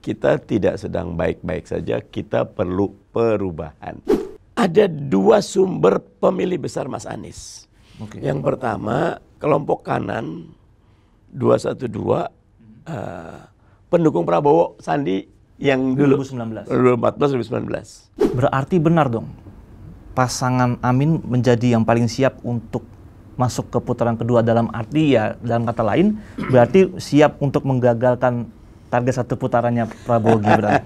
kita tidak sedang baik-baik saja, kita perlu perubahan. Ada dua sumber pemilih besar Mas Anies. Yang pertama, kelompok kanan 212, pendukung Prabowo Sandi yang dulu 2014-2019. Berarti benar dong, pasangan Amin menjadi yang paling siap untuk masuk ke putaran kedua, dalam arti ya, dalam kata lain, berarti siap untuk menggagalkan target satu putarannya Prabowo Gibran.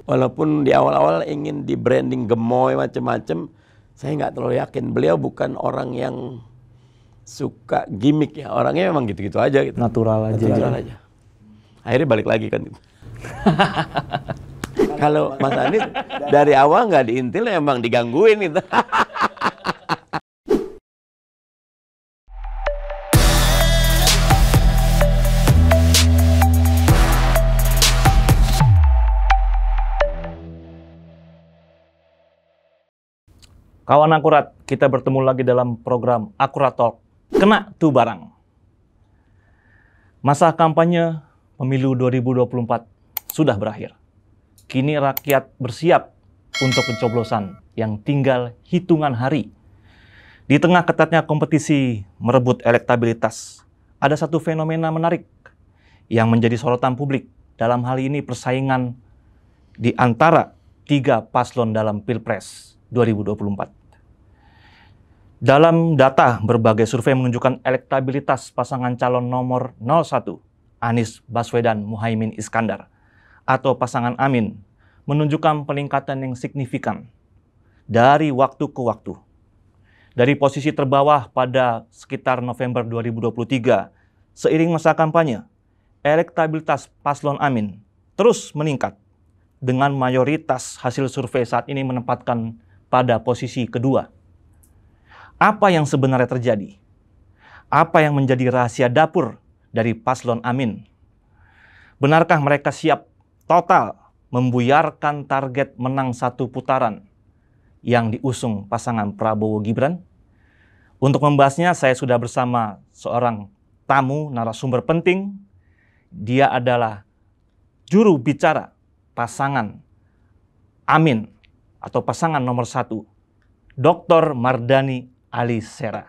Walaupun di awal-awal ingin di branding gemoy macam-macam, saya nggak terlalu yakin. Beliau bukan orang yang suka gimmick ya, orangnya memang gitu-gitu aja. Gitu. Natural aja. Akhirnya balik lagi kan. Kalau Mas Anies dari awal nggak diintil, emang digangguin itu. Kawan Akurat, kita bertemu lagi dalam program Akurat Talk. Kena tuh barang. Masa kampanye pemilu 2024 sudah berakhir. Kini rakyat bersiap untuk pencoblosan yang tinggal hitungan hari. Di tengah ketatnya kompetisi merebut elektabilitas, ada satu fenomena menarik yang menjadi sorotan publik. Dalam hal ini persaingan di antara tiga paslon dalam Pilpres 2024. Dalam data, berbagai survei menunjukkan elektabilitas pasangan calon nomor 01, Anies Baswedan Muhaimin Iskandar, atau pasangan Amin, menunjukkan peningkatan yang signifikan dari waktu ke waktu. Dari posisi terbawah pada sekitar November 2023, seiring masa kampanye, elektabilitas paslon Amin terus meningkat, dengan mayoritas hasil survei saat ini menempatkan pada posisi kedua. Apa yang sebenarnya terjadi? Apa yang menjadi rahasia dapur dari paslon Amin? Benarkah mereka siap total membuyarkan target menang satu putaran yang diusung pasangan Prabowo Gibran? Untuk membahasnya, saya sudah bersama seorang tamu narasumber penting. Dia adalah juru bicara pasangan Amin atau pasangan nomor 1, Dr. Mardhani Alisera.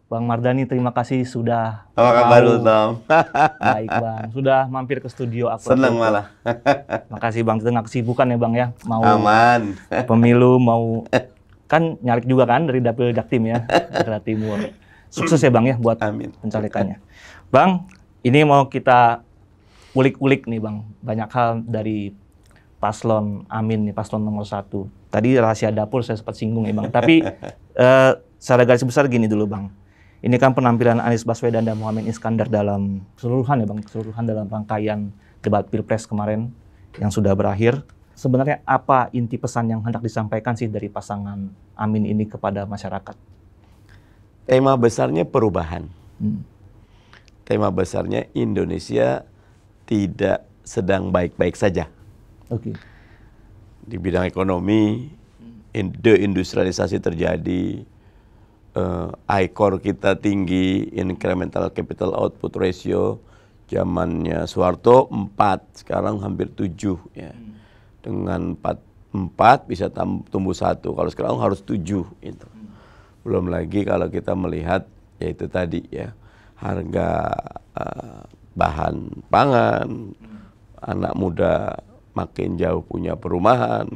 Bang Mardhani, terima kasih sudah. Apa kabar lu, Tom? Baik, Bang. Sudah mampir ke studio aku. Seneng malah. Makasih, Bang. Kita nggak kesibukan ya, Bang ya. Mau aman. Pemilu, mau kan nyarik juga kan dari Dapil Jaktim ya, Daerah Timur. Sukses ya, Bang ya, buat pencalekannya. Bang, ini mau kita ulik-ulik nih, Bang. Banyak hal dari paslon Amin nih, paslon nomor 1. Tadi rahasia dapur saya sempat singgung ya, Bang. Tapi secara garis besar gini dulu, Bang. Ini kan penampilan Anies Baswedan dan Muhaimin Iskandar dalam keseluruhan ya, Bang. Keseluruhan dalam rangkaian debat Pilpres kemarin yang sudah berakhir. Sebenarnya apa inti pesan yang hendak disampaikan sih dari pasangan Amin ini kepada masyarakat? Tema besarnya perubahan. Tema besarnya Indonesia tidak sedang baik-baik saja. Oke. Di bidang ekonomi, deindustrialisasi terjadi, I-Core kita tinggi, incremental capital output ratio, zamannya Soeharto 4, sekarang hampir 7 ya. Dengan 4 bisa tumbuh 1, kalau sekarang harus 7 itu. Belum lagi kalau kita melihat yaitu tadi ya, harga bahan pangan, anak muda makin jauh punya perumahan,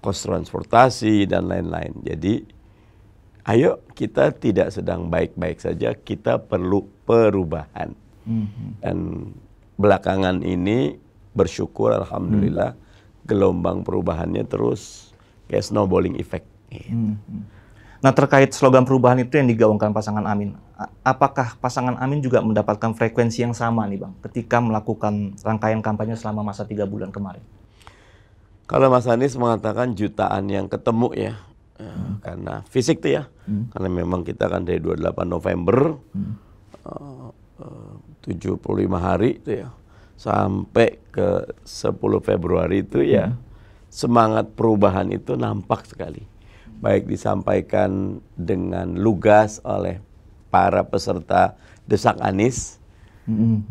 kos transportasi, dan lain-lain. Jadi, ayo kita tidak sedang baik-baik saja, kita perlu perubahan. Dan belakangan ini bersyukur, alhamdulillah, gelombang perubahannya terus kayak snowballing effect. Nah, terkait slogan perubahan itu yang digaungkan pasangan Amin, apakah pasangan Amin juga mendapatkan frekuensi yang sama nih, Bang, ketika melakukan rangkaian kampanye selama masa 3 bulan kemarin? Kalau Mas Anies mengatakan jutaan yang ketemu ya, karena fisik tuh ya, karena memang kita kan dari 28 November, 75 hari itu ya, sampai ke 10 Februari itu ya, semangat perubahan itu nampak sekali. Baik disampaikan dengan lugas oleh para peserta Desak Anies,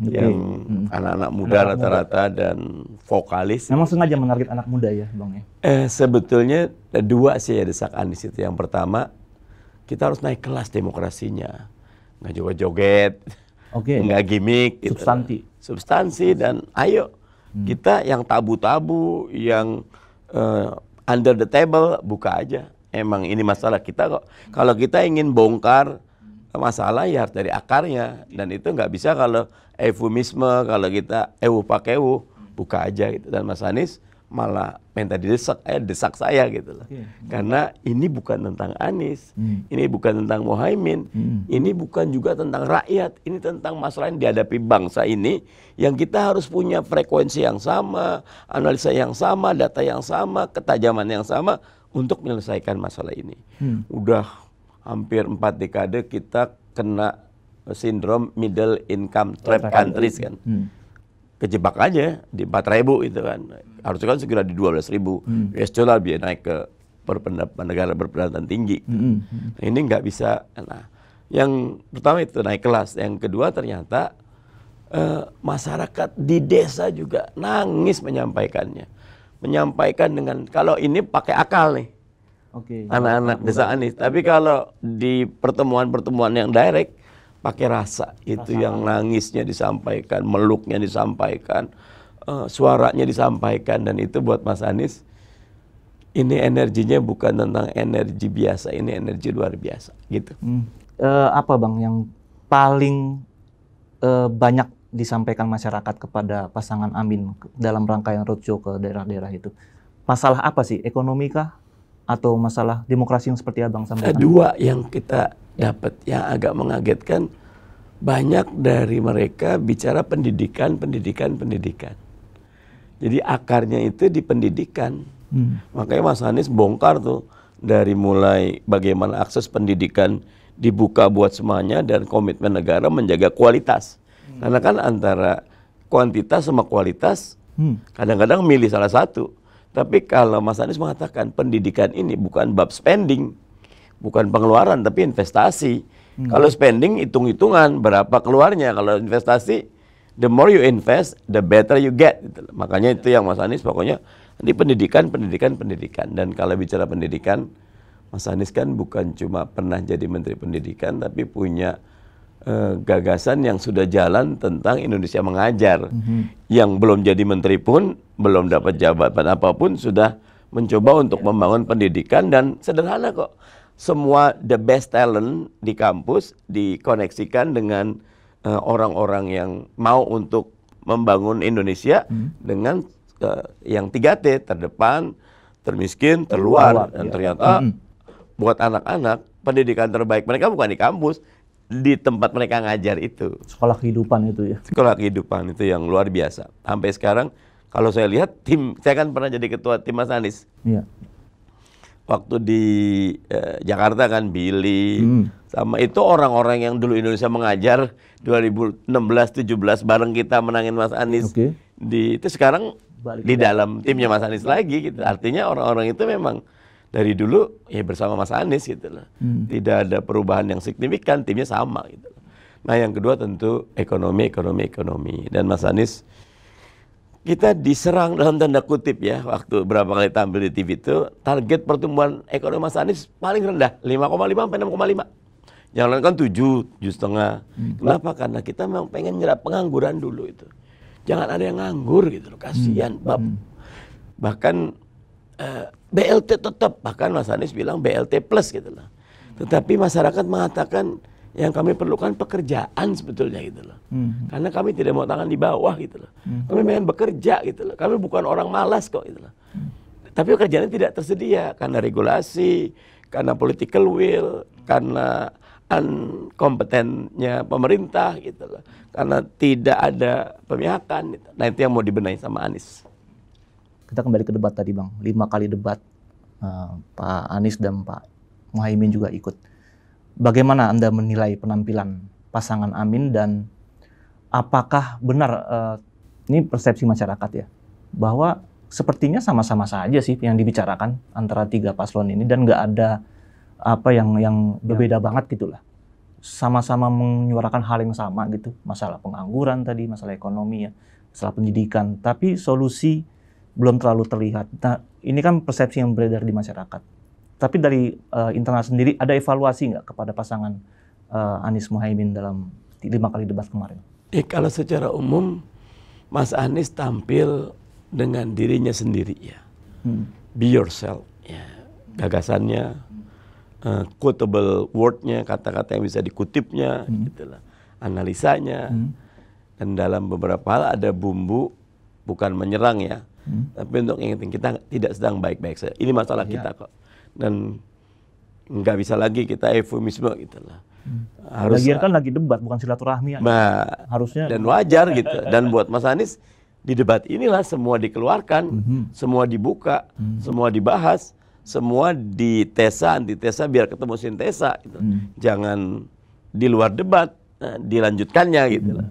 yang anak-anak muda rata-rata dan vokalis. Memang sengaja menarget anak muda ya, Bang ya? Sebetulnya dua sih ya desak Anies itu. Yang pertama, kita harus naik kelas demokrasinya. Nggak joget-joget, nggak gimmick. Gitu. Substansi dan ayo kita yang tabu-tabu, yang under the table, buka aja. Emang ini masalah kita kok. Kalau kita ingin bongkar masalah ya harus dari akarnya, dan itu nggak bisa kalau eufemisme, kalau kita pakewu, buka aja gitu. Dan Mas Anies malah minta desak saya gitu loh. Karena ini bukan tentang Anies, ini bukan tentang Muhaimin, ini bukan juga tentang rakyat, ini tentang masalah yang dihadapi bangsa ini, yang kita harus punya frekuensi yang sama, analisa yang sama, data yang sama, ketajaman yang sama untuk menyelesaikan masalah ini. Udah hampir 4 dekade kita kena sindrom middle income trap countries kan. Kejebak aja di 4.000 itu kan. Harusnya kan segera di 12.000. US dollar biar naik ke negara berpendapatan tinggi. Nah, ini nggak bisa. Nah, yang pertama itu naik kelas. Yang kedua ternyata masyarakat di desa juga nangis menyampaikannya. Menyampaikan dengan, kalau ini pakai akal nih. Anak-anak desa Anies. Tapi kalau di pertemuan-pertemuan yang direct pakai rasa, itu yang nangisnya disampaikan, meluknya disampaikan, suaranya disampaikan, dan itu buat Mas Anies ini energinya bukan tentang energi biasa, ini energi luar biasa gitu. Apa Bang yang paling banyak disampaikan masyarakat kepada pasangan Amin dalam rangkaian roadshow ke daerah-daerah itu? Masalah apa sih? Ekonomi kah? Atau masalah demokrasi yang seperti Abang sampaikan? Dua yang kita dapat yang agak mengagetkan, banyak dari mereka bicara pendidikan. Jadi akarnya itu di pendidikan. Makanya Mas Anies bongkar tuh dari mulai bagaimana akses pendidikan dibuka buat semuanya dan komitmen negara menjaga kualitas. Karena kan antara kuantitas sama kualitas kadang-kadang milih salah satu. Tapi kalau Mas Anies mengatakan pendidikan ini bukan bab spending, bukan pengeluaran, tapi investasi. Kalau spending hitung-hitungan berapa keluarnya, kalau investasi the more you invest, the better you get. Makanya itu yang Mas Anies pokoknya nanti pendidikan. Dan kalau bicara pendidikan, Mas Anies kan bukan cuma pernah jadi Menteri Pendidikan, tapi punya gagasan yang sudah jalan tentang Indonesia mengajar. Yang belum jadi menteri pun, belum dapat jabatan apapun, sudah mencoba untuk membangun pendidikan. Dan sederhana kok, semua the best talent di kampus dikoneksikan dengan orang-orang yang mau untuk membangun Indonesia dengan yang 3T, terdepan, termiskin, terluar. Dan ternyata buat anak-anak, pendidikan terbaik mereka bukan di kampus, di tempat mereka ngajar itu. Sekolah kehidupan itu ya. Sekolah kehidupan itu yang luar biasa. Sampai sekarang kalau saya lihat saya kan pernah jadi ketua tim Mas Anies. Iya. Waktu di Jakarta kan Billy, sama itu orang-orang yang dulu Indonesia mengajar 2016-17 bareng kita menangin Mas Anies. Itu sekarang balik di dalam timnya Mas Anies lagi gitu. Artinya orang-orang itu memang dari dulu ya bersama Mas Anies gitu loh. Tidak ada perubahan yang signifikan, timnya sama gitu loh. Nah yang kedua tentu ekonomi. Dan Mas Anies, kita diserang dalam tanda kutip ya, waktu berapa kali tampil di TV itu, target pertumbuhan ekonomi Mas Anies paling rendah, 5,5 sampai 6,5. Yang lain kan 7,5. Kenapa? Karena kita memang pengen nyerap pengangguran dulu itu. Jangan ada yang nganggur gitu loh, kasihan. Bahkan BLT tetap, bahkan Mas Anies bilang BLT plus gitu loh. Tetapi masyarakat mengatakan yang kami perlukan pekerjaan sebetulnya gitu loh. Karena kami tidak mau tangan di bawah gitu loh. Kami pengen bekerja gitu loh. Kami bukan orang malas kok gitu loh. Tapi pekerjaannya tidak tersedia karena regulasi, karena political will, karena kompetennya pemerintah gitu loh. Karena tidak ada pemihakan gitu. Nah itu yang mau dibenahi sama Anies. Kita kembali ke debat tadi Bang, 5 kali debat Pak Anies dan Pak Muhaimin juga ikut. Bagaimana Anda menilai penampilan pasangan Amin dan apakah benar, ini persepsi masyarakat ya, bahwa sepertinya sama-sama saja sih yang dibicarakan antara 3 paslon ini dan nggak ada apa yang berbeda banget gitulah. sama-sama menyuarakan hal yang sama gitu, masalah pengangguran tadi, masalah ekonomi ya, masalah pendidikan, tapi solusi belum terlalu terlihat. Nah, ini kan persepsi yang beredar di masyarakat. Tapi dari internal sendiri ada evaluasi nggak kepada pasangan Anies Muhaimin dalam 5 kali debat kemarin? Kalau secara umum Mas Anies tampil dengan dirinya sendiri ya. Be yourself ya. Gagasannya, quotable word-nya, kata-kata yang bisa dikutipnya, gitulah. Analisanya. Dan dalam beberapa hal ada bumbu, bukan menyerang ya, tapi untuk ingetin kita tidak sedang baik-baik saja. Ini masalah kita kok. Dan nggak bisa lagi kita eufemisme gitulah. Lagian kan lagi debat, bukan silaturahmi. Harusnya. Dan wajar gitu. Dan buat Mas Anies, di debat inilah semua dikeluarkan, semua dibuka, semua dibahas, semua ditesa, antitesa biar ketemu sintesa. Gitu. Jangan di luar debat, dilanjutkannya gitu.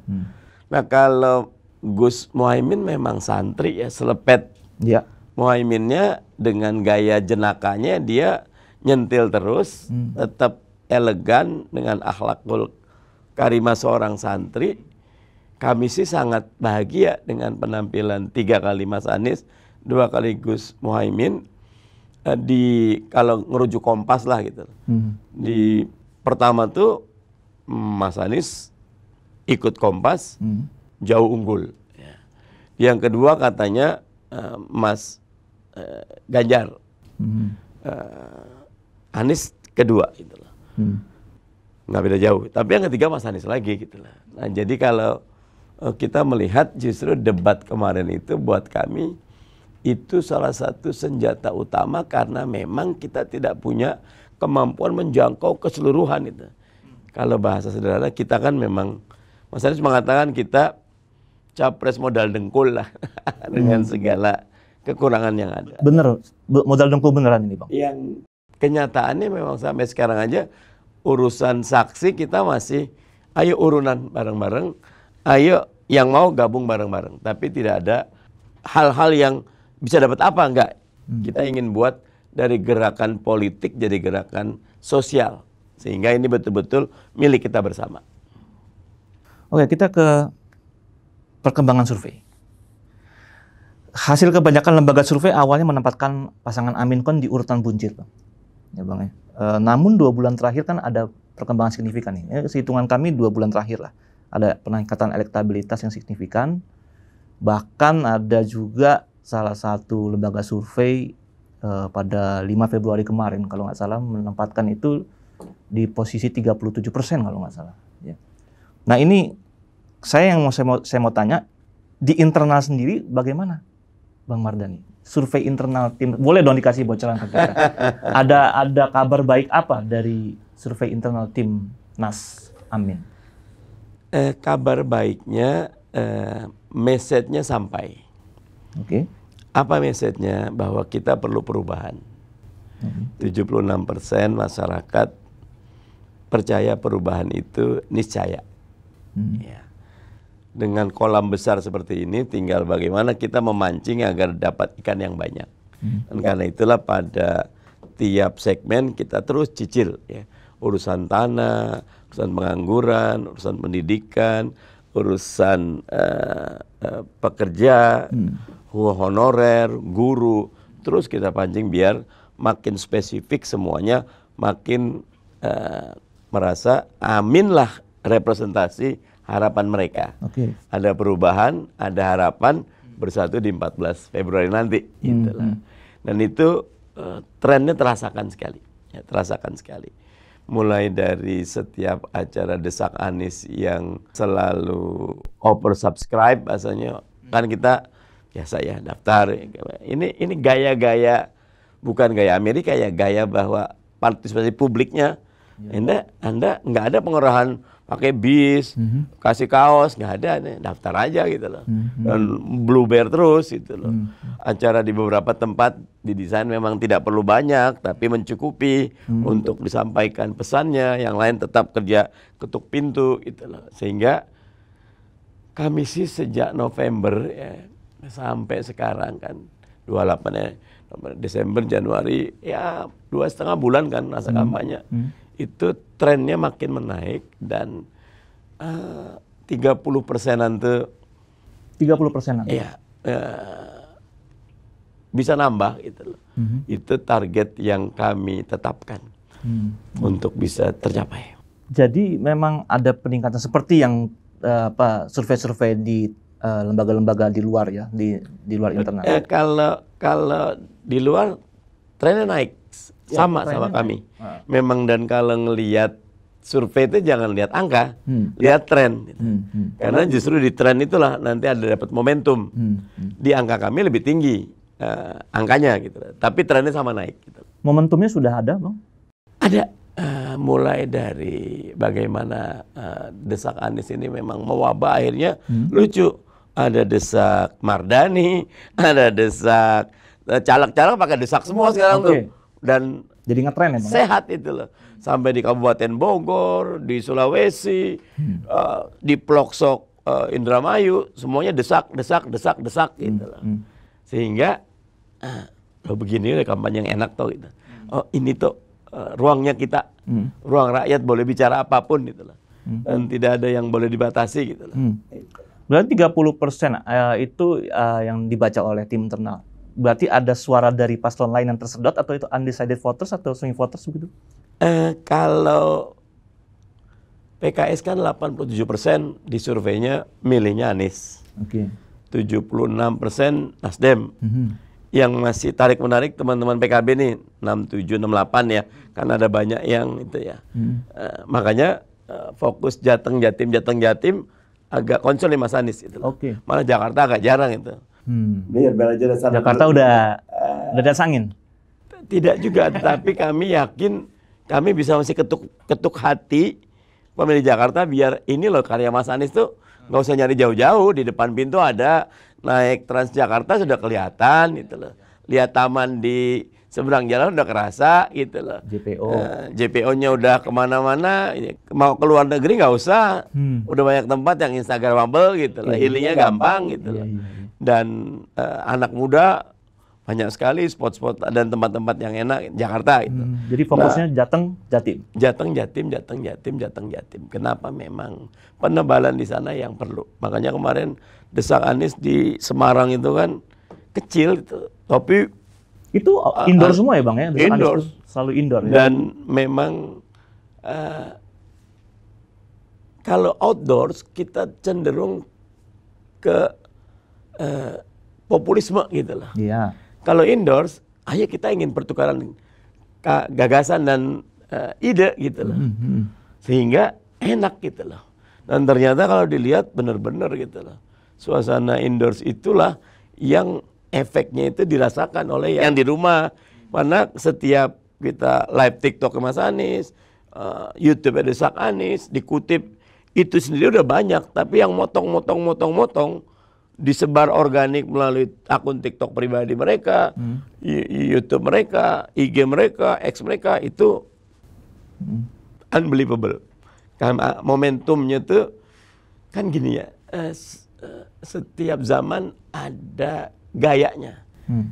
Nah kalau Gus Muhaimin memang santri ya, selepet. Ya. Muhaiminnya dengan gaya jenakanya dia nyentil terus, tetap elegan dengan akhlakul karimah seorang santri. Kami sih sangat bahagia dengan penampilan 3 kali Mas Anies, 2 kali Gus Muhaimin. Kalau ngerujuk Kompas lah gitu. Di pertama tuh Mas Anies ikut Kompas, jauh unggul. Yang kedua katanya Mas Ganjar, Anies kedua gitu loh. Nggak beda jauh. Tapi yang ketiga Mas Anies lagi gitu lah. Nah jadi kalau kita melihat justru debat kemarin itu buat kami itu salah satu senjata utama karena memang kita tidak punya kemampuan menjangkau keseluruhan itu. Kalau bahasa sederhana kita kan memang, Mas Anies mengatakan kita capres modal dengkul lah dengan segala kekurangan yang ada. Bener, modal dengkul beneran ini Bang. Yang kenyataannya memang sampai sekarang aja urusan saksi kita masih ayo urunan bareng-bareng, ayo yang mau gabung bareng-bareng. Tapi tidak ada hal-hal yang bisa dapat apa enggak. Kita ingin buat dari gerakan politik jadi gerakan sosial. Sehingga ini betul-betul milik kita bersama. Oke, kita ke perkembangan survei. Hasil kebanyakan lembaga survei awalnya menempatkan pasangan Amin Kon di urutan buncit, Bang. Ya, Bang ya. Namun 2 bulan terakhir kan ada perkembangan signifikan nih. Sehitungan kami 2 bulan terakhir lah. Ada peningkatan elektabilitas yang signifikan. Bahkan ada juga salah satu lembaga survei pada 5 Februari kemarin, kalau nggak salah, menempatkan itu di posisi 37% kalau nggak salah. Ya. Nah ini saya mau tanya, di internal sendiri bagaimana, Bang Mardhani? Survei internal tim, boleh dong dikasih bocoran ke kita. Ada kabar baik apa dari survei internal tim Nas Amin? Kabar baiknya, message-nya sampai. Oke. Apa message-nya? Bahwa kita perlu perubahan. 76% masyarakat percaya perubahan itu niscaya. Ya. Dengan kolam besar seperti ini, tinggal bagaimana kita memancing agar dapat ikan yang banyak. Dan karena itulah pada tiap segmen kita terus cicil, ya. Urusan tanah, urusan pengangguran, urusan pendidikan, urusan pekerja, honorer, guru, terus kita pancing biar makin spesifik semuanya, makin merasa aminlah representasi harapan mereka. Ada perubahan, ada harapan bersatu di 14 Februari nanti. Itulah. Dan itu trennya terasakan sekali. Ya, terasakan sekali. Mulai dari setiap acara Desak Anies yang selalu oversubscribe, bahasanya kan kita biasa ya daftar. Ini gaya-gaya, bukan gaya Amerika ya, gaya bahwa partisipasi publiknya. Anda nggak ada pengerahan pakai bis, kasih kaos, nggak ada, nih, daftar aja gitu loh. Dan bluebear terus gitu loh. Acara di beberapa tempat didesain memang tidak perlu banyak, tapi mencukupi untuk disampaikan pesannya. Yang lain tetap kerja ketuk pintu gitu loh. Sehingga kami sih sejak November ya, sampai sekarang kan 28 ya, Desember, Januari, ya 2,5 bulan kan masa kampanye. itu trennya makin menaik dan 30%-an tuh 30%-an. Iya, bisa nambah gitu loh. Itu target yang kami tetapkan untuk bisa tercapai. Jadi memang ada peningkatan seperti yang survei-survei di lembaga-lembaga di luar ya, di luar internal. Kalau di luar trennya naik sama kami. Memang, dan kalau ngelihat survei itu jangan lihat angka, lihat tren. Gitu. Karena justru di tren itulah nanti ada dapat momentum. Di angka kami lebih tinggi angkanya gitu. Tapi trennya sama naik. Gitu. Momentumnya sudah ada, Bang? Ada. Mulai dari bagaimana desak Anies ini memang mewabah, akhirnya lucu. Ada desak Mardani, ada desak caleg-caleg pakai desak semua sekarang tuh. Dan jadi ngetren ya, Bang? Sehat itu loh. Sampai di Kabupaten Bogor, di Sulawesi, di pelosok Indramayu, semuanya desak gitu loh. Sehingga begini udah kampanye yang enak tuh gitu. Oh, ini tuh ruangnya kita, ruang rakyat boleh bicara apapun gitu loh. Dan tidak ada yang boleh dibatasi gitu loh. Berarti 30% itu yang dibaca oleh tim internal. Berarti ada suara dari paslon lain yang tersedot atau itu undecided voters atau swing voters begitu? Kalau PKS kan 87% di surveinya milihnya Anies. 76% Nasdem. Yang masih tarik-menarik teman-teman PKB nih 67, 68 ya. Karena ada banyak yang itu ya. Makanya fokus Jateng Jatim agak konsul nih Mas Anies itu. Malah Jakarta agak jarang itu. Jakarta udah dasangin? Tidak juga, tapi kami yakin kami bisa masih ketuk hati pemilih Jakarta biar ini loh karya Mas Anies tuh nggak usah nyari jauh-jauh, di depan pintu ada, naik Transjakarta sudah kelihatan gitu loh. Lihat taman di seberang jalan udah kerasa gitu loh. JPO-nya udah kemana-mana, mau keluar negeri nggak usah, udah banyak tempat yang Instagramable gitu loh, healingnya gampang gitu loh. Dan anak muda banyak sekali spot-spot dan tempat-tempat yang enak Jakarta gitu. Jadi fokusnya Jateng Jatim. Kenapa? Memang penebalan di sana yang perlu. Makanya kemarin desak Anies di Semarang itu kan kecil itu, tapi itu indoor semua ya Bang ya? Indoor, selalu indoor. Dan ya? Memang kalau outdoors kita cenderung ke populisme gitu loh. Iya. Kalau indoors, ayo kita ingin pertukaran gagasan dan ide gitu loh. Sehingga enak gitu loh. Dan ternyata kalau dilihat benar-benar gitu loh. Suasana indoors itulah yang efeknya itu dirasakan oleh yang di rumah. Mana setiap kita live TikTok ke Mas Anies, YouTube ada desak Anies, dikutip, itu sendiri udah banyak. Tapi yang motong disebar organik melalui akun TikTok pribadi mereka, YouTube mereka, IG mereka, X mereka, itu unbelievable. Karena momentumnya tuh kan gini ya, setiap zaman ada gayanya,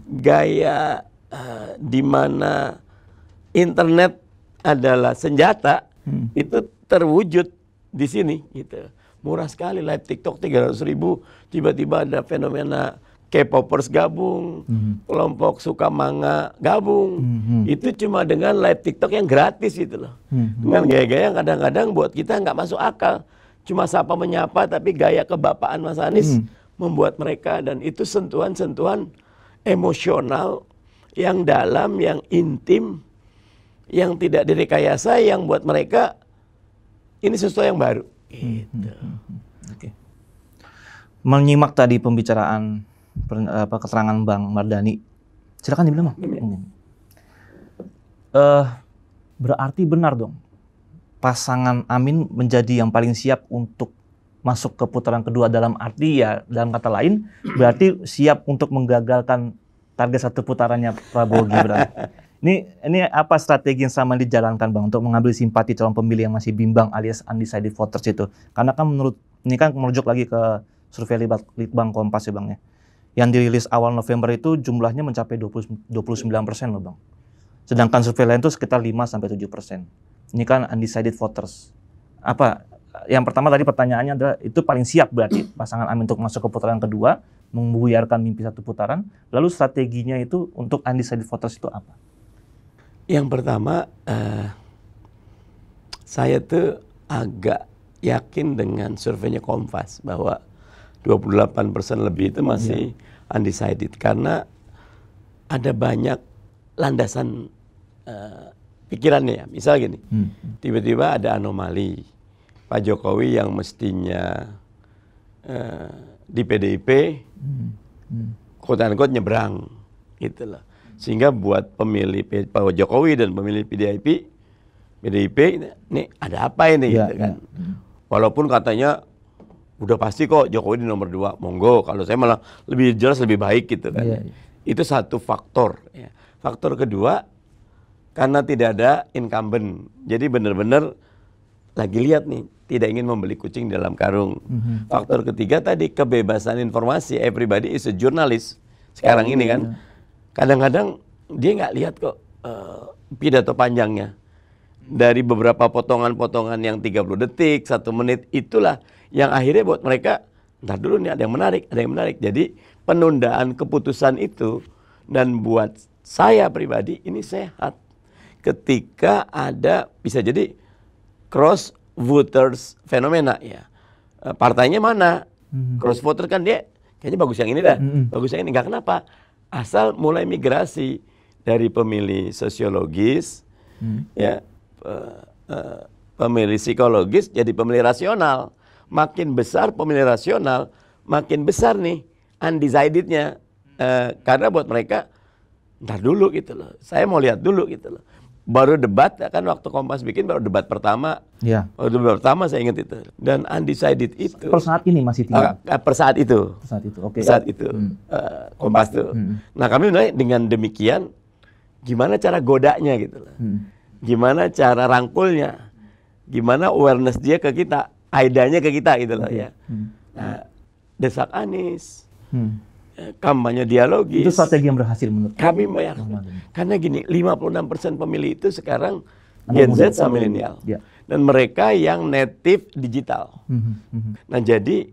gaya di mana internet adalah senjata, itu terwujud di sini gitu. Murah sekali live TikTok 300.000, tiba-tiba ada fenomena K-popers gabung, kelompok suka manga gabung. Itu cuma dengan live TikTok yang gratis gitu loh. Dengan gaya-gaya yang kadang-kadang buat kita nggak masuk akal. Cuma sapa menyapa tapi gaya kebapaan Mas Anies membuat mereka, dan itu sentuhan-sentuhan emosional yang dalam, yang intim, yang tidak direkayasa, yang buat mereka ini sesuatu yang baru. Gitu. Menyimak tadi pembicaraan keterangan Bang Mardani, silakan dibilang Bang. Berarti benar dong, pasangan Amin menjadi yang paling siap untuk masuk ke putaran kedua, dalam arti ya, dalam kata lain berarti siap untuk menggagalkan target satu putarannya Prabowo Gibran. Ini apa strategi yang sama dijalankan Bang untuk mengambil simpati calon pemilih yang masih bimbang alias undecided voters itu? Karena kan ini kan merujuk lagi ke survei Litbang Kompas ya Bang ya. Yang dirilis awal November itu jumlahnya mencapai 29% loh Bang. Sedangkan survei lain itu sekitar 5-7%. Ini kan undecided voters. Apa yang pertama tadi pertanyaannya adalah itu paling siap berarti pasangan Amin untuk masuk ke putaran kedua, membuyarkan mimpi satu putaran. Lalu strateginya itu untuk undecided voters itu apa? Yang pertama, saya tuh agak yakin dengan surveinya Kompas bahwa 28% lebih itu masih undecided karena ada banyak landasan pikirannya ya. Misal gini, tiba-tiba ada anomali Pak Jokowi yang mestinya di PDIP quote-unquote nyebrang gitu loh. Sehingga buat pemilih Pak Jokowi dan pemilih PDIP ini ada apa ini gitu kan. Walaupun katanya udah pasti kok Jokowi di nomor 2, monggo. Kalau saya malah lebih jelas lebih baik gitu kan. Itu satu faktor. Ya. Faktor kedua, karena tidak ada incumbent. Jadi benar-benar lagi lihat nih, tidak ingin membeli kucing dalam karung. Faktor ketiga tadi, kebebasan informasi. Everybody is a journalist. Sekarang ini kan, kadang-kadang dia nggak lihat kok pidato panjangnya. Dari beberapa potongan-potongan yang 30 detik, 1 menit, itulah yang akhirnya buat mereka, ntar dulu nih ada yang menarik. Jadi penundaan keputusan itu, dan buat saya pribadi ini sehat. Ketika ada, bisa jadi cross voters fenomena ya. Partainya mana? Cross voter kan dia, kayaknya bagus yang ini dah, bagus yang ini. Nggak kenapa? Asal mulai migrasi dari pemilih sosiologis, ya, pemilih psikologis jadi pemilih rasional. Makin besar pemilih rasional, makin besar nih undecidednya. Karena buat mereka, ntar dulu gitu loh. Saya mau lihat dulu gitu loh. Baru debat, kan waktu Kompas bikin baru debat pertama. Baru debat pertama saya ingat itu. Dan undecided itu. Per saat ini masih tinggi? Per saat itu. Oke. Saat itu. Kompas tuh. Nah kami mulai dengan demikian, gimana cara godanya gitu loh. Gimana cara rangkulnya. Gimana awareness dia ke kita. Aidanya ke kita gitu loh ya. Nah, desak Anies, kampanye dialogis. Itu strategi yang berhasil menurut kami meyakini. Karena gini, 56% pemilih itu sekarang Gen Z sama milenial. Dan mereka yang native digital. Nah jadi,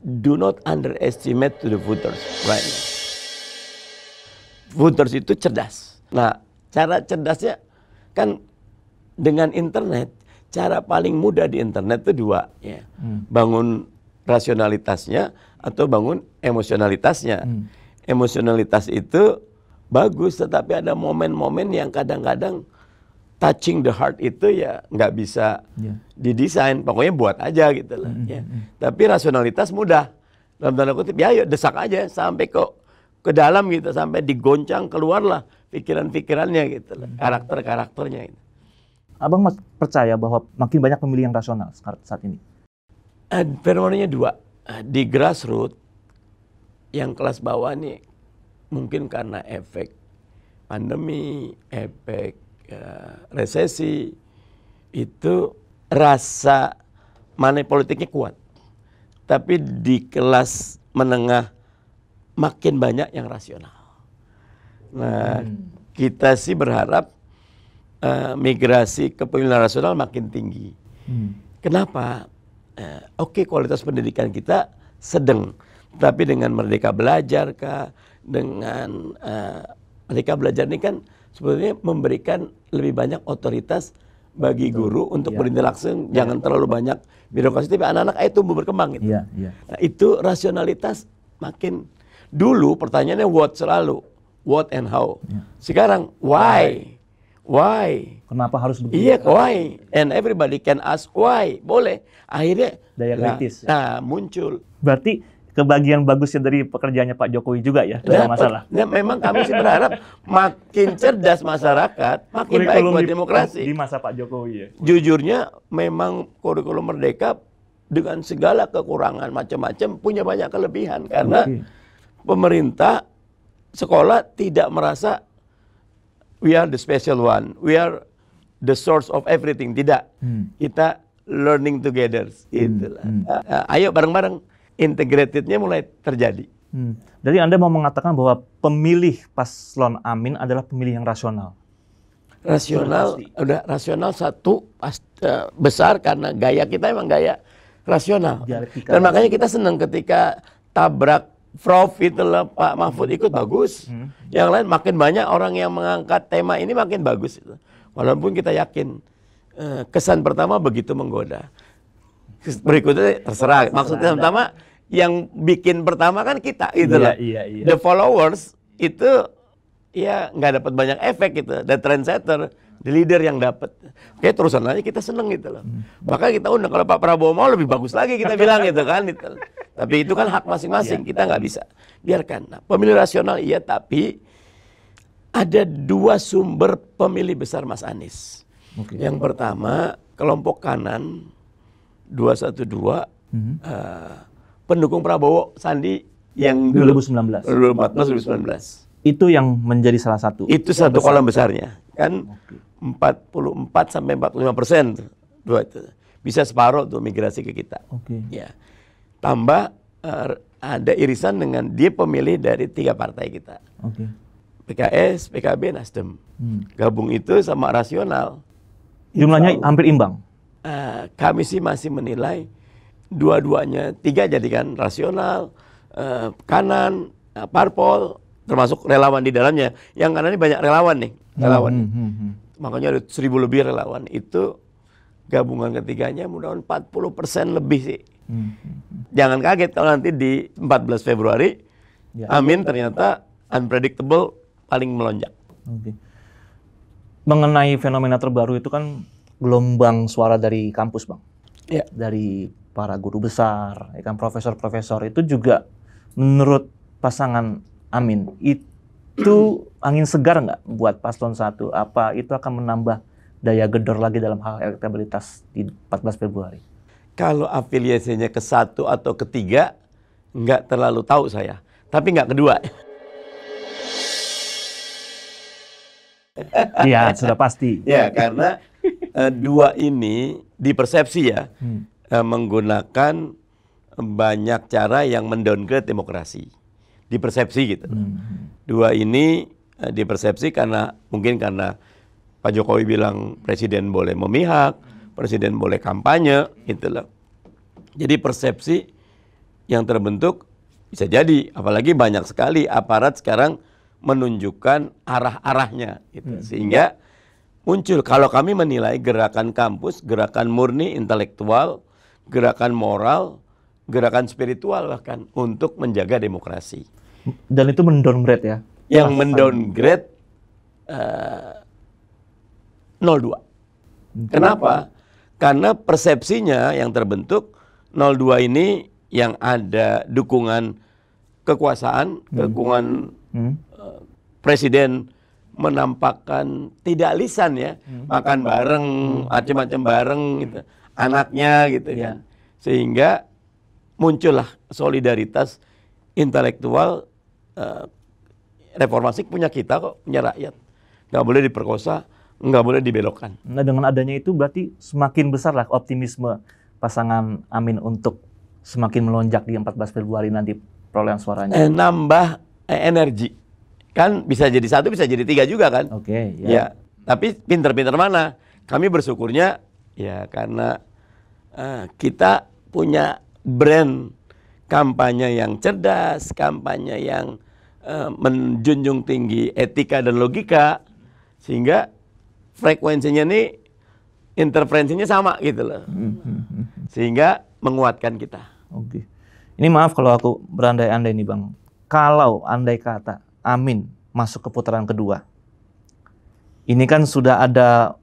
do not underestimate to the voters right now. Voters itu cerdas. Nah, cara cerdasnya kan dengan internet. Cara paling mudah di internet itu 2 ya. Bangun rasionalitasnya atau bangun emosionalitasnya. Emosionalitas itu bagus, tetapi ada momen-momen yang kadang-kadang touching the heart itu ya nggak bisa didesain. Pokoknya buat aja gitu loh. Ya. Tapi rasionalitas mudah. Dalam tanda kutip, ya yuk desak aja sampai ke dalam gitu, sampai digoncang keluarlah pikiran-pikirannya gitu loh, karakter-karakternya gitu. Abang percaya bahwa makin banyak pemilih yang rasional saat ini? Fenomenanya 2. Di grassroots, yang kelas bawah nih mungkin karena efek pandemi, efek resesi, itu rasa money politiknya kuat. Tapi di kelas menengah makin banyak yang rasional. Nah, kita sih berharap migrasi kepemilikan rasional makin tinggi. Kenapa? Oke, kualitas pendidikan kita sedang, tapi dengan Merdeka Belajar dengan Merdeka Belajar ini kan sebetulnya memberikan lebih banyak otoritas bagi guru untuk berinteraksi, jangan terlalu banyak birokrasi, tapi anak-anak ayo tumbuh berkembang gitu. Nah, itu rasionalitas makin. Dulu pertanyaannya what selalu, what and how. Sekarang why? Why? Kenapa harus begitu? Iya, why? And everybody can ask why. Boleh. Akhirnya daya kritis. Nah, muncul. Berarti kebagian bagusnya dari pekerjaannya Pak Jokowi juga ya, dalam masalah. Nah, memang kami sih berharap makin cerdas masyarakat, makin baik buat demokrasi. Di masa Pak Jokowi ya. Jujurnya memang kurikulum Merdeka dengan segala kekurangan macam-macam punya banyak kelebihan karena pemerintah sekolah tidak merasa we are the special one, we are the source of everything. Tidak, kita learning together. Itulah. Ayo bareng-bareng, integratednya mulai terjadi. Jadi Anda mau mengatakan bahwa pemilih paslon Amin adalah pemilih yang rasional? Rasional, udah rasional satu besar karena gaya kita emang gaya rasional. Dan makanya kita senang ketika tabrak Prof itu lah, Pak Mahfud ikut bagus. Yang lain makin banyak orang yang mengangkat tema ini makin bagus. Walaupun kita yakin kesan pertama begitu menggoda. Berikutnya terserah. Maksudnya pertama yang bikin pertama kan kita gitu loh. The followers itu ya nggak dapat banyak efek gitu. The trendsetter, the leader yang dapat. Oke, terusan aja kita seneng gitu loh. Makanya kita undang kalau Pak Prabowo mau lebih bagus lagi kita bilang gitu kan. Gitu. Tapi itu kan hak masing-masing, kita nggak bisa biarkan. Nah, pemilih rasional iya, tapi ada dua sumber pemilih besar Mas Anies. Yang pertama kelompok kanan 212 pendukung Prabowo Sandi yang 2019, 2014, 2019. Itu yang menjadi salah satu. Itu satu kolom besarnya kan 44 sampai 45%. Bisa separuh tuh migrasi ke kita. Ya. Tambah ada irisan dengan dia pemilih dari 3 partai kita. PKS, PKB, Nasdem. Gabung itu sama rasional. Jumlahnya hampir imbang. Kami sih masih menilai dua-duanya, 3 jadikan rasional, kanan, parpol, termasuk relawan di dalamnya. Yang kanan ini banyak relawan nih, relawan. Makanya ada 1000 lebih relawan. Itu gabungan ketiganya mudah-mudahan 40% lebih sih. Jangan kaget kalau nanti di 14 Februari, amin ternyata unpredictable paling melonjak. Mengenai fenomena terbaru itu kan gelombang suara dari kampus, Bang. Dari para guru besar, ya kan, profesor-profesor itu juga menurut pasangan Amin itu angin segar nggak buat paslon 1? Apa itu akan menambah daya gedor lagi dalam hal elektabilitas di 14 Februari? Kalau afiliasinya ke 1 atau ke 3 nggak terlalu tahu saya, tapi nggak kedua. Iya, sudah pasti. Ya, karena 2 ini di persepsi ya menggunakan banyak cara yang mendowngrade demokrasi. Di persepsi gitu. 2 ini di persepsi karena mungkin karena Pak Jokowi bilang presiden boleh memihak, presiden boleh kampanye, itulah. Jadi persepsi yang terbentuk bisa jadi, apalagi banyak sekali aparat sekarang menunjukkan arah-arahnya, gitu. Sehingga muncul, kalau kami menilai gerakan kampus, gerakan murni intelektual, gerakan moral, gerakan spiritual bahkan untuk menjaga demokrasi. Dan itu mendowngrade ya? Yang mendowngrade 02. Kenapa? Karena persepsinya yang terbentuk 02 ini yang ada dukungan kekuasaan, dukungan presiden menampakkan tidak lisan ya, makan bareng, macam-macam bareng gitu, anaknya gitu kan. Sehingga muncullah solidaritas intelektual, reformasi punya kita kok, punya rakyat. Nggak boleh diperkosa, nggak boleh dibelokkan. Nah, dengan adanya itu berarti semakin besar lah optimisme pasangan Amin untuk semakin melonjak di 14 Februari nanti perolehan suaranya. Nambah energi. Kan bisa jadi 1, bisa jadi 3 juga kan. Ya. Tapi pinter-pinter mana? Kami bersyukurnya ya karena kita punya brand kampanye yang cerdas, kampanye yang menjunjung tinggi etika dan logika, sehingga frekuensinya nih, interferensinya sama gitu loh. Sehingga menguatkan kita. Ini maaf kalau aku berandai-andai nih Bang. Kalau andai kata Amin masuk ke putaran kedua, ini kan sudah ada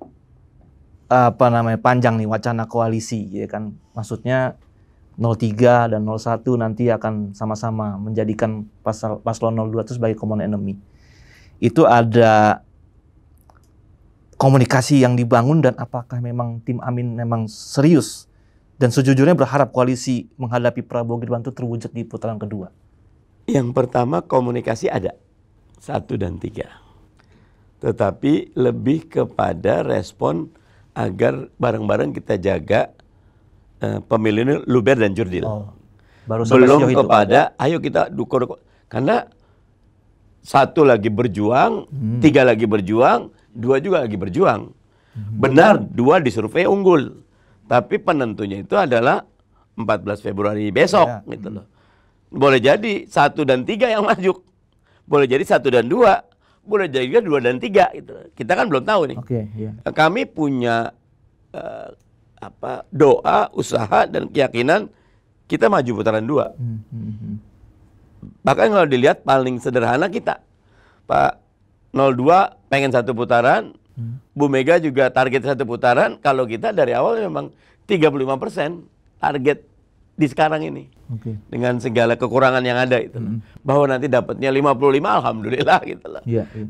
panjang nih wacana koalisi, ya kan? Maksudnya 03 dan 01 nanti akan sama-sama menjadikan paslon 02 itu sebagai common enemy. Itu ada komunikasi yang dibangun, dan apakah memang tim Amin memang serius dan sejujurnya berharap koalisi menghadapi Prabowo Gibran itu terwujud di putaran kedua? Yang pertama, komunikasi ada 1 dan 3. Tetapi lebih kepada respon agar bareng-bareng kita jaga pemilu ini luber dan jurdil. Belum kepada ayo kita dukung. Karena 1 lagi berjuang, 3 lagi berjuang, dua juga lagi berjuang. Benar, dua di survei unggul. Tapi penentunya itu adalah 14 Februari besok, gitu loh. Boleh jadi 1 dan 3 yang maju. Boleh jadi 1 dan 2. Boleh jadi 2 dan 3, gitu. Kita kan belum tahu nih. Kami punya doa, usaha, dan keyakinan kita maju putaran 2. Bahkan kalau dilihat paling sederhana kita, Pak 02 pengen 1 putaran, Bu Mega juga target 1 putaran. Kalau kita dari awal memang 35% target di sekarang ini. Dengan segala kekurangan yang ada itu. Bahwa nanti dapatnya 55, alhamdulillah gitu loh.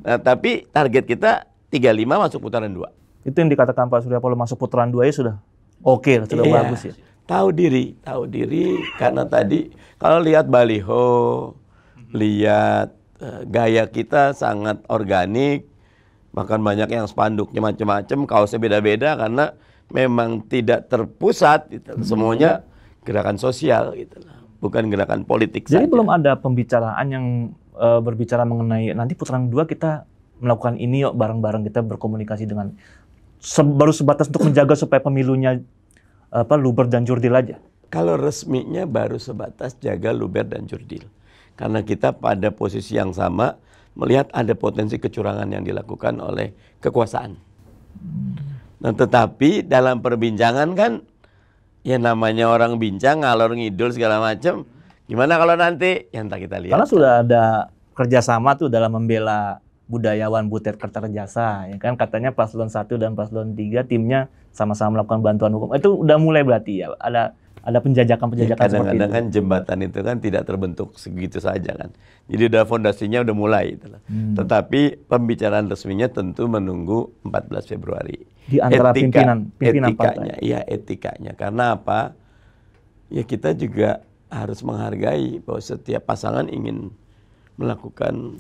Nah, tapi target kita 35 masuk putaran 2. Itu yang dikatakan Pak Surya Paloh masuk putaran 2 ya sudah oke, sudah bagus ya. Tahu diri karena tadi kalau lihat baliho, lihat gaya kita sangat organik. Bahkan banyak yang spanduknya macam-macam, kaosnya beda-beda karena memang tidak terpusat gitu. Semuanya gerakan sosial gitu. Bukan gerakan politik. Jadi saja. belum ada pembicaraan yang berbicara mengenai nanti putaran 2 kita melakukan ini yuk bareng-bareng, kita berkomunikasi dengan baru sebatas untuk menjaga supaya pemilunya luber dan jurdil aja. Kalau resminya baru sebatas jaga luber dan jurdil. Karena kita pada posisi yang sama melihat ada potensi kecurangan yang dilakukan oleh kekuasaan. Nah, tetapi dalam perbincangan kan ya namanya orang bincang ngalor ngidul segala macam. Gimana kalau nanti ya entah kita lihat. Karena sudah ada kerjasama tuh dalam membela budayawan Butet Kertajasa, ya kan, katanya paslon 1 dan paslon 3 timnya sama-sama melakukan bantuan hukum. Itu udah mulai berarti ya ada penjajakan-penjajakan ya, seperti itu. Kadang-kadang kan jembatan itu kan tidak terbentuk segitu saja kan. Jadi udah fondasinya udah mulai gitu loh. Tetapi pembicaraan resminya tentu menunggu 14 Februari. Di antara pimpinan etikanya, partai. Iya, etikanya. Karena apa? Ya kita juga harus menghargai bahwa setiap pasangan ingin melakukan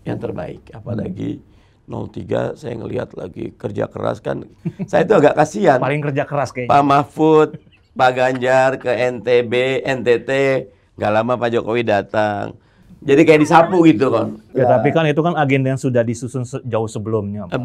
yang terbaik. Apalagi 03 saya ngelihat lagi kerja keras kan. Saya itu agak kasihan. Paling kerja keras kayaknya. Pak Mahfud, Pak Ganjar ke NTB, NTT, nggak lama Pak Jokowi datang. Jadi kayak disapu gitu kan. Ya, tapi kan itu kan agenda yang sudah disusun jauh sebelumnya. Pak.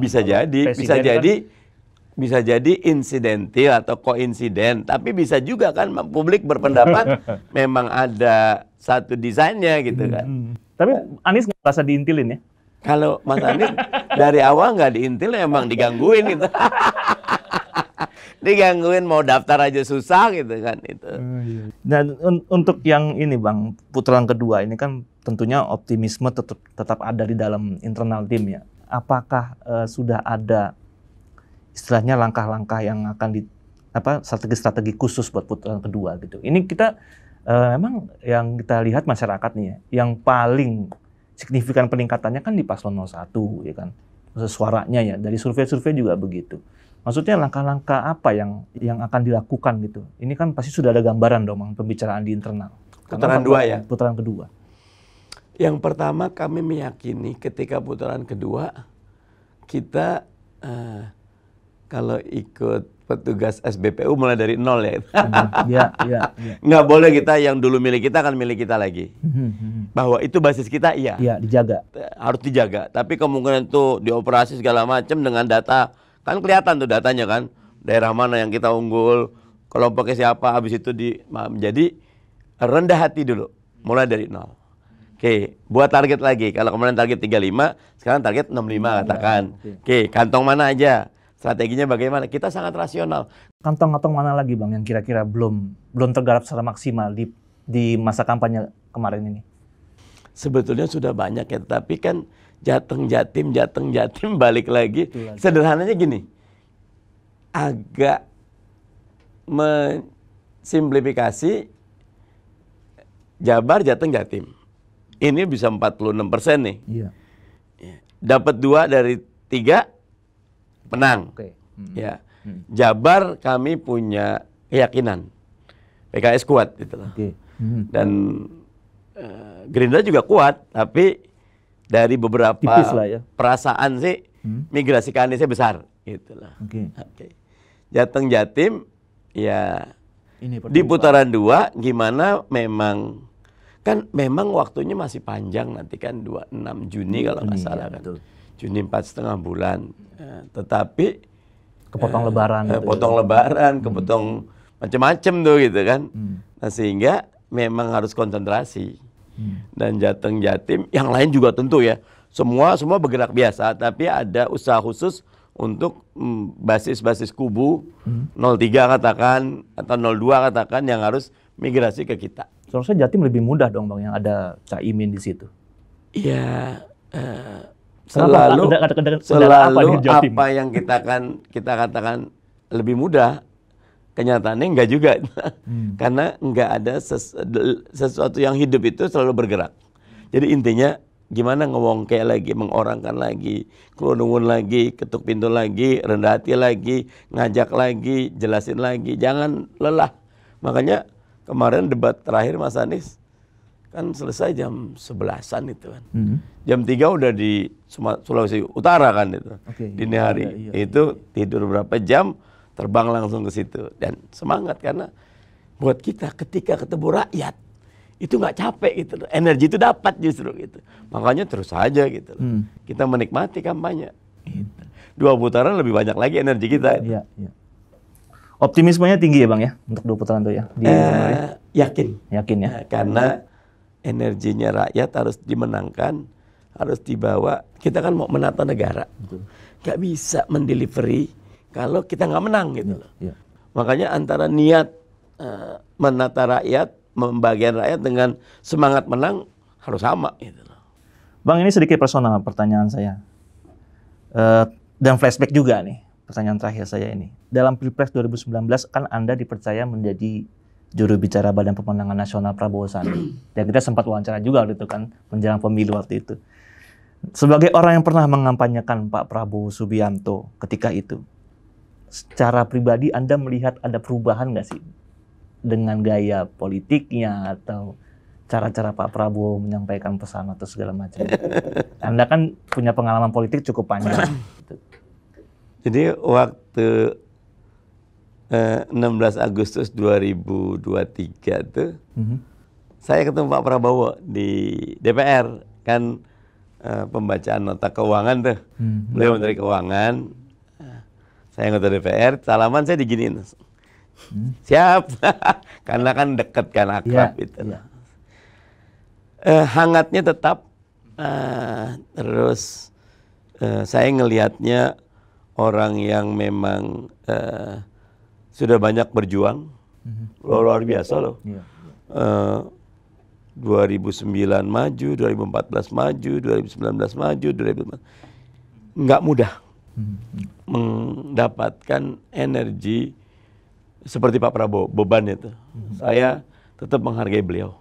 Bisa jadi insidentil atau koinsiden, tapi bisa juga kan publik berpendapat memang ada satu desainnya gitu kan. Tapi Anies nggak merasa diintilin ya? Kalau Mas Anies dari awal nggak diintil, emang digangguin gitu. Digangguin mau daftar aja susah gitu kan itu. Dan untuk yang ini Bang, putaran kedua ini kan tentunya optimisme tetap ada di dalam internal tim ya. Apakah sudah ada istilahnya langkah-langkah yang akan strategi-strategi khusus buat putaran kedua gitu. Ini kita emang yang kita lihat masyarakat nih ya, yang paling signifikan peningkatannya kan di paslon 01 ya kan. Suaranya ya, dari survei-survei juga begitu. Maksudnya langkah-langkah apa yang akan dilakukan gitu? Ini kan pasti sudah ada gambaran dong, pembicaraan di internal. Putaran 2 ya? Putaran kedua. Yang pertama kami meyakini ketika putaran kedua, kita kalau ikut petugas SBPU mulai dari nol ya. Iya. Nggak boleh kita yang dulu milik kita kan milik kita lagi. Bahwa itu basis kita, iya. Iya, dijaga. Harus dijaga. Tapi kemungkinan itu dioperasi segala macam dengan data. Kan kelihatan tuh datanya kan, daerah mana yang kita unggul, kelompoknya siapa, habis itu jadi rendah hati dulu, mulai dari nol. Oke, buat target lagi, kalau kemarin target 35, sekarang target 65 katakan. Oke, kantong mana aja, strateginya bagaimana, kita sangat rasional. Kantong-kantong mana lagi Bang yang kira-kira belum tergarap secara maksimal di masa kampanye kemarin ini? Sebetulnya sudah banyak ya, tapi kan Jateng Jatim balik lagi. Sederhananya gini, agak mensimplifikasi Jabar, Jateng, Jatim. Ini bisa 46% nih. Iya. Dapat 2 dari 3 menang. Ya. Jabar kami punya keyakinan PKS kuat gitu loh. Dan Gerindra juga kuat, tapi dari beberapa perasaan sih migrasi ke Aniesnya besar gitu lah. Jateng Jatim ya ini di putaran 2 gimana memang Kan memang waktunya masih panjang nanti kan 26 Juni kalau nggak salah kan. Betul. Juni 4,5 bulan. Tetapi kepotong lebaran. Potong lebaran, kepotong macam-macam tuh gitu kan. Nah sehingga memang harus konsentrasi. Dan Jateng Jatim, yang lain juga tentu ya. Semua bergerak biasa, tapi ada usaha khusus untuk basis-basis kubu 03 katakan atau 02 katakan yang harus migrasi ke kita. Seharusnya Jatim lebih mudah dong Bang, yang ada Caimin di situ. Iya, selalu apa yang kita katakan lebih mudah, kenyataannya enggak juga. Karena enggak ada sesuatu yang hidup itu selalu bergerak. Jadi intinya gimana ngewongke lagi, mengorangkan lagi, kelunungun lagi, ketuk pintu lagi, rendah hati lagi, ngajak lagi, jelasin lagi, jangan lelah. Makanya kemarin debat terakhir Mas Anies kan selesai jam 11-an itu kan. Jam 3 udah di Sulawesi Utara kan itu. Dini hari. Itu tidur berapa jam, terbang langsung ke situ. Dan semangat karena buat kita ketika ketemu rakyat itu nggak capek gitu loh. Energi itu dapat justru gitu. Makanya terus saja gitu loh. Kita menikmati kampanye. Gitu. 2 putaran lebih banyak lagi energi kita. Iya. Optimismenya tinggi ya Bang ya untuk 2 putaran itu ya? Yakin ya? Karena energinya rakyat harus dimenangkan, harus dibawa. Kita kan mau menata negara. Gak bisa mendelivery kalau kita nggak menang gitu loh. Makanya antara niat menata rakyat, membagian rakyat dengan semangat menang harus sama gitu loh. Bang, ini sedikit personal pertanyaan saya. Dan flashback juga nih. Pertanyaan terakhir saya ini. Dalam Pilpres 2019 kan Anda dipercaya menjadi juru bicara Badan Pemenangan Nasional Prabowo Sandi. Dan kita sempat wawancara juga waktu itu kan, menjelang pemilu waktu itu. Sebagai orang yang pernah mengampanyekan Pak Prabowo Subianto ketika itu, secara pribadi Anda melihat ada perubahan nggak sih? Dengan gaya politiknya atau cara-cara Pak Prabowo menyampaikan pesan atau segala macam. Anda kan punya pengalaman politik cukup panjang. Jadi waktu 16 Agustus 2023 tuh saya ketemu Pak Prabowo di DPR kan, pembacaan nota keuangan tuh. Beliau Menteri Keuangan, saya anggota DPR, salaman saya diginiin. Siap, karena kan deket kan, akrab itu. Hangatnya tetap, terus saya ngelihatnya orang yang memang sudah banyak berjuang, luar biasa loh. 2009 maju, 2014 maju, 2019 maju, 2014 nggak mudah mendapatkan energi seperti Pak Prabowo, beban itu. Saya tetap menghargai beliau,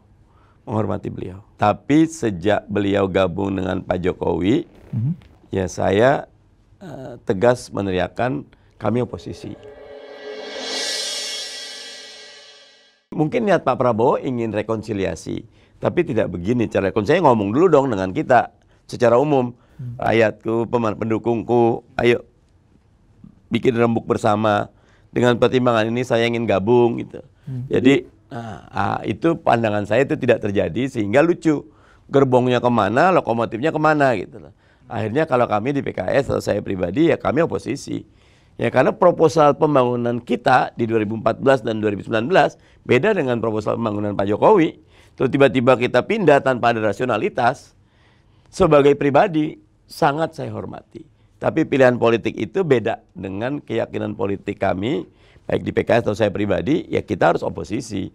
menghormati beliau. Tapi sejak beliau gabung dengan Pak Jokowi, ya saya tegas meneriakkan kami oposisi. Mungkin niat Pak Prabowo ingin rekonsiliasi, tapi tidak begini cara rekonsiliasi. Saya ngomong dulu dong dengan kita secara umum, rakyatku, pendukungku, ayo bikin rembuk bersama. Dengan pertimbangan ini saya ingin gabung gitu. Jadi itu pandangan saya itu tidak terjadi, sehingga lucu. Gerbongnya kemana, lokomotifnya kemana gitu loh. Akhirnya kalau kami di PKS atau saya pribadi ya kami oposisi. Ya karena proposal pembangunan kita di 2014 dan 2019 beda dengan proposal pembangunan Pak Jokowi. Terus tiba-tiba kita pindah tanpa ada rasionalitas. Sebagai pribadi sangat saya hormati. Tapi pilihan politik itu beda dengan keyakinan politik kami, baik di PKS atau saya pribadi, ya kita harus oposisi.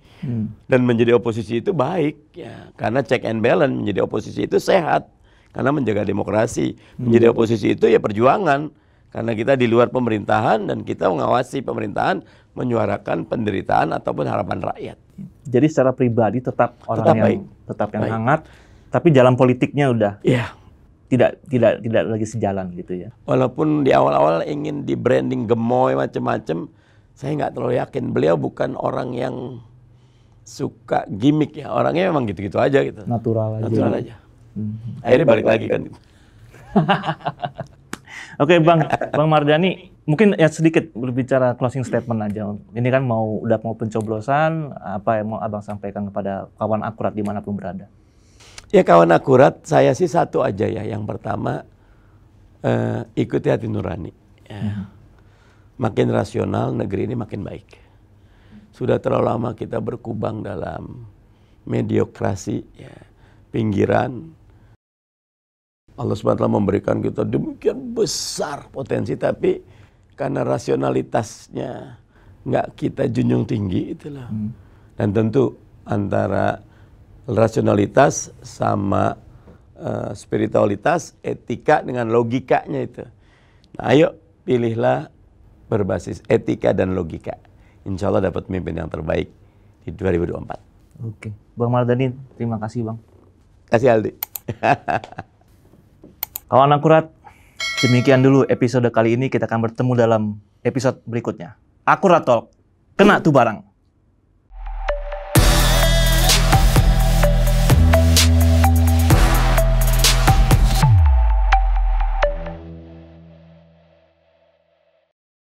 Dan menjadi oposisi itu baik, ya, karena check and balance. Menjadi oposisi itu sehat, karena menjaga demokrasi. Menjadi oposisi itu ya perjuangan, karena kita di luar pemerintahan dan kita mengawasi pemerintahan, menyuarakan penderitaan ataupun harapan rakyat. Jadi secara pribadi tetap orang tetap yang hangat, tapi jalan politiknya udah tidak lagi sejalan gitu ya. Walaupun di awal-awal ingin di branding gemoy macam-macam, saya nggak terlalu yakin. Beliau bukan orang yang suka gimmick ya, orangnya memang gitu-gitu aja gitu. Natural aja. Akhirnya balik lagi kan. Oke Bang Mardhani, Mungkin ya sedikit berbicara closing statement aja. Ini kan udah mau pencoblosan, apa yang mau Abang sampaikan kepada kawan akurat dimanapun berada? Ya kawan akurat, saya sih satu aja ya. Yang pertama, ikuti hati nurani. Ya. Makin rasional, negeri ini makin baik. Sudah terlalu lama kita berkubang dalam mediokrasi, ya, pinggiran. Allah SWT memberikan kita demikian besar potensi, tapi karena rasionalitasnya nggak kita junjung tinggi, itulah. Dan tentu antara rasionalitas sama spiritualitas, etika dengan logikanya itu. Nah, ayo pilihlah berbasis etika dan logika. Insya Allah dapat pemimpin yang terbaik di 2024. Oke, Bang Mardhani, terima kasih Bang. Kasih Aldi. Kawan akurat, demikian dulu episode kali ini. Kita akan bertemu dalam episode berikutnya. Akurat Talk, kena tuh barang.